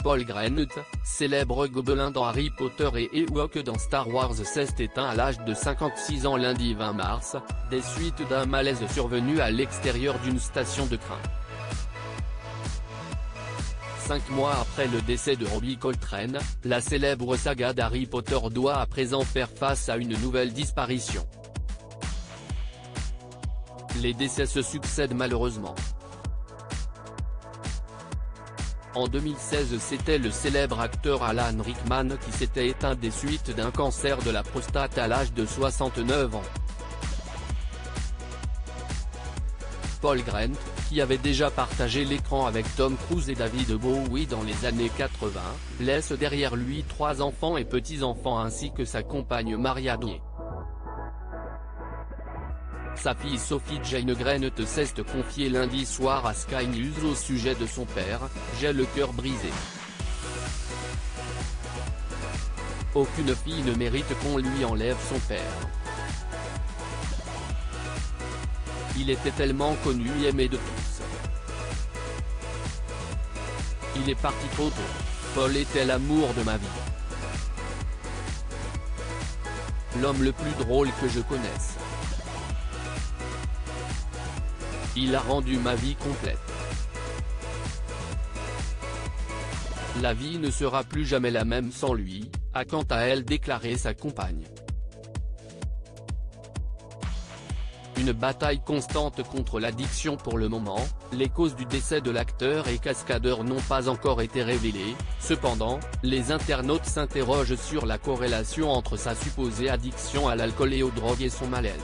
Paul Greenut, célèbre gobelin dans Harry Potter et Ewok dans Star Wars, s'est éteint à l'âge de 56 ans lundi 20 mars, des suites d'un malaise survenu à l'extérieur d'une station de train. 5 mois après le décès de Robbie Coltrane, la célèbre saga d'Harry Potter doit à présent faire face à une nouvelle disparition. Les décès se succèdent malheureusement. En 2016, c'était le célèbre acteur Alan Rickman qui s'était éteint des suites d'un cancer de la prostate à l'âge de 69 ans. Paul Greenut, qui avait déjà partagé l'écran avec Tom Cruise et David Bowie dans les années 80, laisse derrière lui 3 enfants et petits-enfants ainsi que sa compagne Marianne. Sa fille Sophie Jane Greenut s'est confiée lundi soir à Sky News au sujet de son père. « J'ai le cœur brisé. Aucune fille ne mérite qu'on lui enlève son père. Il était tellement connu et aimé de tous. Il est parti trop tôt. Paul était l'amour de ma vie. L'homme le plus drôle que je connaisse. Il a rendu ma vie complète. La vie ne sera plus jamais la même sans lui », a quant à elle déclaré sa compagne. Une bataille constante contre l'addiction pour le moment, les causes du décès de l'acteur et cascadeur n'ont pas encore été révélées, cependant, les internautes s'interrogent sur la corrélation entre sa supposée addiction à l'alcool et aux drogues et son malaise.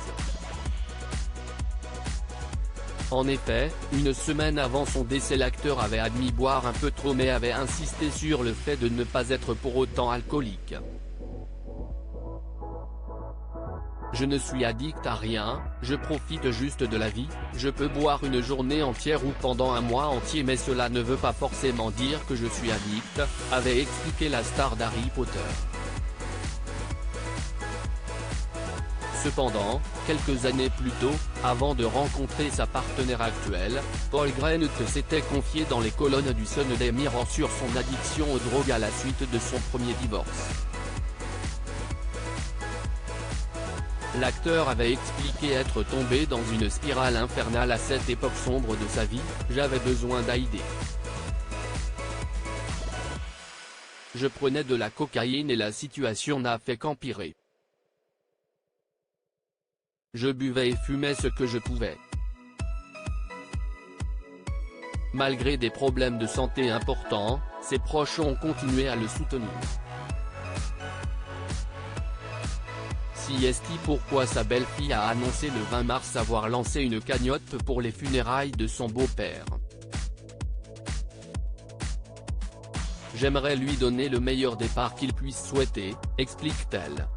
En effet, une semaine avant son décès, l'acteur avait admis boire un peu trop mais avait insisté sur le fait de ne pas être pour autant alcoolique. « Je ne suis addict à rien, je profite juste de la vie, je peux boire une journée entière ou pendant un mois entier mais cela ne veut pas forcément dire que je suis addict », avait expliqué la star d'Harry Potter. Cependant, quelques années plus tôt, avant de rencontrer sa partenaire actuelle, Paul Greenut s'était confié dans les colonnes du Sunday Mirror sur son addiction aux drogues à la suite de son premier divorce. L'acteur avait expliqué être tombé dans une spirale infernale à cette époque sombre de sa vie. « J'avais besoin d'aider. Je prenais de la cocaïne et la situation n'a fait qu'empirer. Je buvais et fumais ce que je pouvais. Malgré des problèmes de santé importants, ses proches ont continué à le soutenir. C'est pourquoi sa belle-fille a annoncé le 20 mars avoir lancé une cagnotte pour les funérailles de son beau-père. « J'aimerais lui donner le meilleur départ qu'il puisse souhaiter », explique-t-elle.